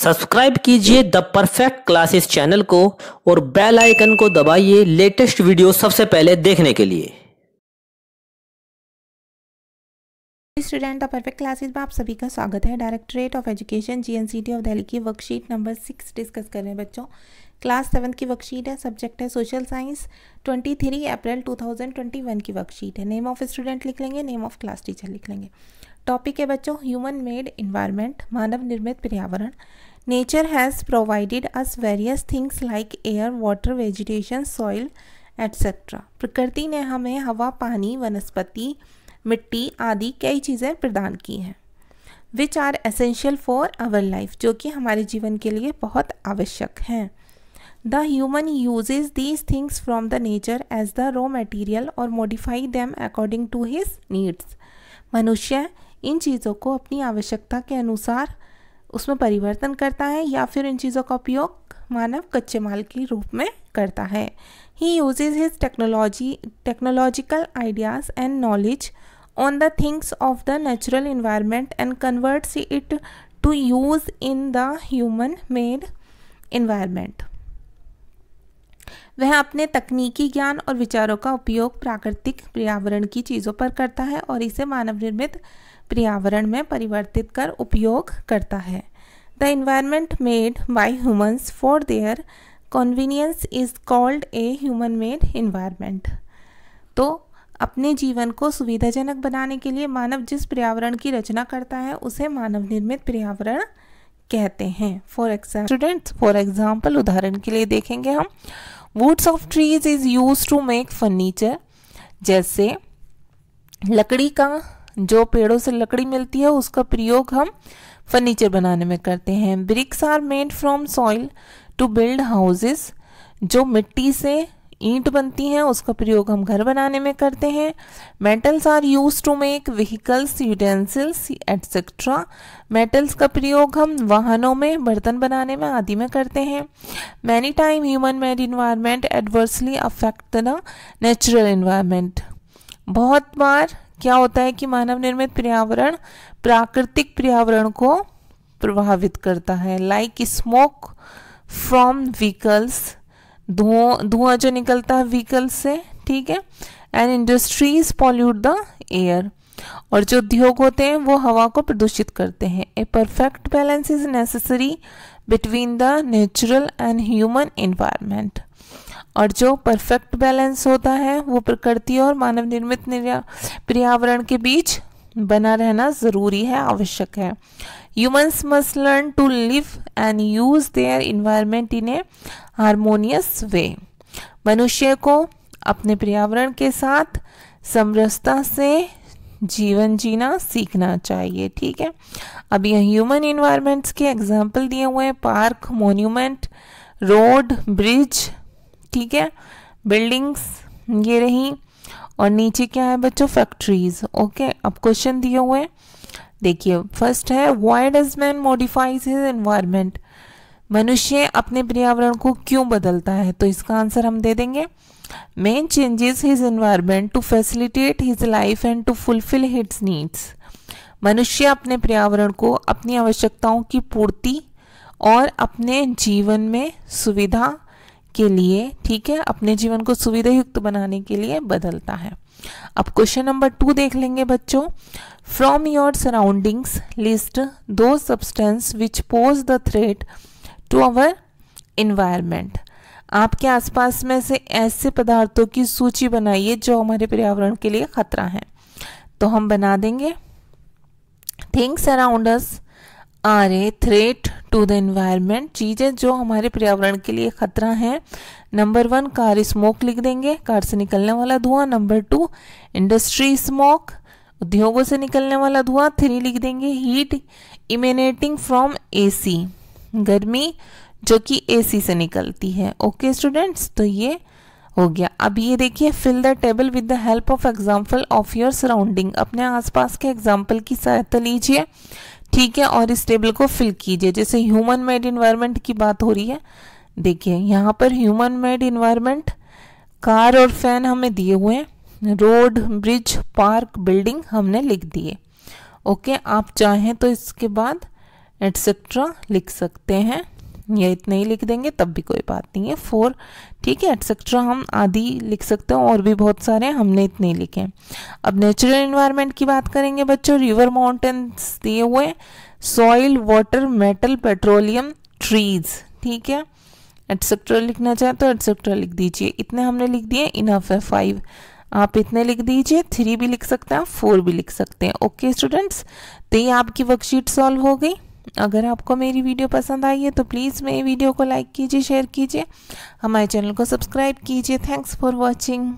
Subscribe कीजिए the perfect classes channel को और बेल आइकन को दबाइए लेटेस्ट वीडियो सबसे पहले देखने के लिए। स्टूडेंट द परफेक्ट क्लासेस में आप सभी का स्वागत है। Directorate of education GNCT of Delhi की वर्कशीट नंबर 6 डिस्कस कर रहे हैं बच्चों। क्लास 7 की वर्कशीट है, सब्जेक्ट है सोशल साइंस। 23 अप्रैल 2021 की वर्कशीट है। नेम ऑफ स्टूडेंट लिख लेंगे, नेम ऑफ क्लास टीचर लिख लेंगे। टॉपिक है बच्चों ह्यूमन मेड इन्वायरमेंट, मानव निर्मित पर्यावरण। Nature has provided us various things like air, water, vegetation, soil etcetera. प्रकृति ने हमें हवा, पानी, वनस्पति, मिट्टी आदि कई चीज़ें प्रदान की हैं। Which are essential for our life, जो कि हमारे जीवन के लिए बहुत आवश्यक हैं। The human uses these things from the nature as the raw material और modify them according to his needs. मनुष्य इन चीज़ों को अपनी आवश्यकता के अनुसार उसमें परिवर्तन करता है या फिर इन चीज़ों का उपयोग मानव कच्चे माल के रूप में करता है। He uses his technological ideas and knowledge on the things of the natural environment and converts it to use in the human made environment। वह अपने तकनीकी ज्ञान और विचारों का उपयोग प्राकृतिक पर्यावरण की चीज़ों पर करता है और इसे मानव निर्मित पर्यावरण में परिवर्तित कर उपयोग करता है। The environment made by humans for their convenience is called a human made environment। तो अपने जीवन को सुविधाजनक बनाने के लिए मानव जिस पर्यावरण की रचना करता है उसे मानव निर्मित पर्यावरण कहते हैं। फॉर एग्जाम्पल उदाहरण के लिए देखेंगे हम, woods of trees is use to make furniture. जैसे लकड़ी का, जो पेड़ों से लकड़ी मिलती है उसका प्रयोग हम फर्नीचर बनाने में करते हैं। Bricks are made from soil to build houses. जो मिट्टी से ईंट बनती हैं उसका प्रयोग हम घर बनाने में करते हैं। Metals are use to make vehicles, utensils etcetera. Metals का प्रयोग हम वाहनों में, बर्तन बनाने में आदि में करते हैं। Many time human made environment adversely affect the natural environment. बहुत बार क्या होता है कि मानव निर्मित पर्यावरण प्राकृतिक पर्यावरण को प्रभावित करता है। लाइक स्मोक फ्रॉम व्हीकल्स, धुआं जो निकलता है व्हीकल से, ठीक है। And industries pollute the air, और जो उद्योग होते हैं वो हवा को प्रदूषित करते हैं। A perfect balance is necessary between the natural and human environment. और जो परफेक्ट बैलेंस होता है वो प्रकृति और मानव निर्मित पर्यावरण के बीच बना रहना जरूरी है, आवश्यक है। Humans must learn to live and use their environment in a harmonious way। मनुष्य को अपने पर्यावरण के साथ समरसता से जीवन जीना सीखना चाहिए, ठीक है। अब ये ह्यूमन इन्वायरमेंट्स के एग्जाम्पल दिए हुए हैं, पार्क, मोन्यूमेंट, रोड, ब्रिज, ठीक है, बिल्डिंग्स ये रही, और नीचे क्या है बच्चों, फैक्ट्रीज। ओके, अब क्वेश्चन दिए हुए हैं, देखिए फर्स्ट है, why does man modifies his environment. मनुष्य अपने पर्यावरण को क्यों बदलता है, तो इसका आंसर हम दे देंगे, man changes his environment to facilitate his life and to fulfil his needs. मनुष्य अपने पर्यावरण को अपनी आवश्यकताओं की पूर्ति और अपने जीवन में सुविधा के लिए, ठीक है, अपने जीवन को सुविधा युक्त बनाने के लिए बदलता है। अब क्वेश्चन नंबर 2 देख लेंगे बच्चों। फ्रॉम योर सराउंडिंग्स लिस्ट दो substance which pose the threat to our environment. आपके आसपास में से ऐसे पदार्थों की सूची बनाइए जो हमारे पर्यावरण के लिए खतरा है। तो हम बना देंगे, things around us are a threat to the environment. चीज़ें जो हमारे पर्यावरण के लिए खतरा है। नंबर 1 कार स्मोक लिख देंगे, कार से निकलने वाला धुआं। नंबर 2 इंडस्ट्री स्मोक, उद्योगों से निकलने वाला धुआं। 3 लिख देंगे हीट इमेनेटिंग फ्रॉम एसी, गर्मी जो कि एसी से निकलती है। ओके स्टूडेंट्स, तो ये हो गया। अब ये देखिए, fill the table with the help of example of your surrounding. अपने आसपास के एग्जाम्पल की सहायता लीजिए, ठीक है, और इस टेबल को फिल कीजिए। जैसे ह्यूमन मेड इन्वायरमेंट की बात हो रही है, देखिए यहाँ पर ह्यूमन मेड इन्वायरमेंट, कार और फैन हमें दिए हुए हैं, रोड, ब्रिज, पार्क, बिल्डिंग हमने लिख दिए। ओके, आप चाहें तो इसके बाद एटसेट्रा लिख सकते हैं, या इतने ही लिख देंगे तब भी कोई बात नहीं है, 4, ठीक है। एटसेट्रा हम आदि लिख सकते हैं, और भी बहुत सारे हैं, हमने इतने ही लिखे हैं। अब नेचुरल एनवायरनमेंट की बात करेंगे बच्चों। रिवर, माउंटेन्स दिए हुए, soil, water, metal, petroleum, trees, ठीक है। एटसेट्रा लिखना चाहे तो एटसेट्रा लिख दीजिए। इतने हमने लिख दिए, इनफ है 5। आप इतने लिख दीजिए, 3 भी लिख सकते हैं, 4 भी लिख सकते हैं। ओके स्टूडेंट्स, तो ये आपकी वर्कशीट सॉल्व हो गई। अगर आपको मेरी वीडियो पसंद आई है तो प्लीज़ मेरी वीडियो को लाइक कीजिए, शेयर कीजिए, हमारे चैनल को सब्सक्राइब कीजिए। Thanks for watching.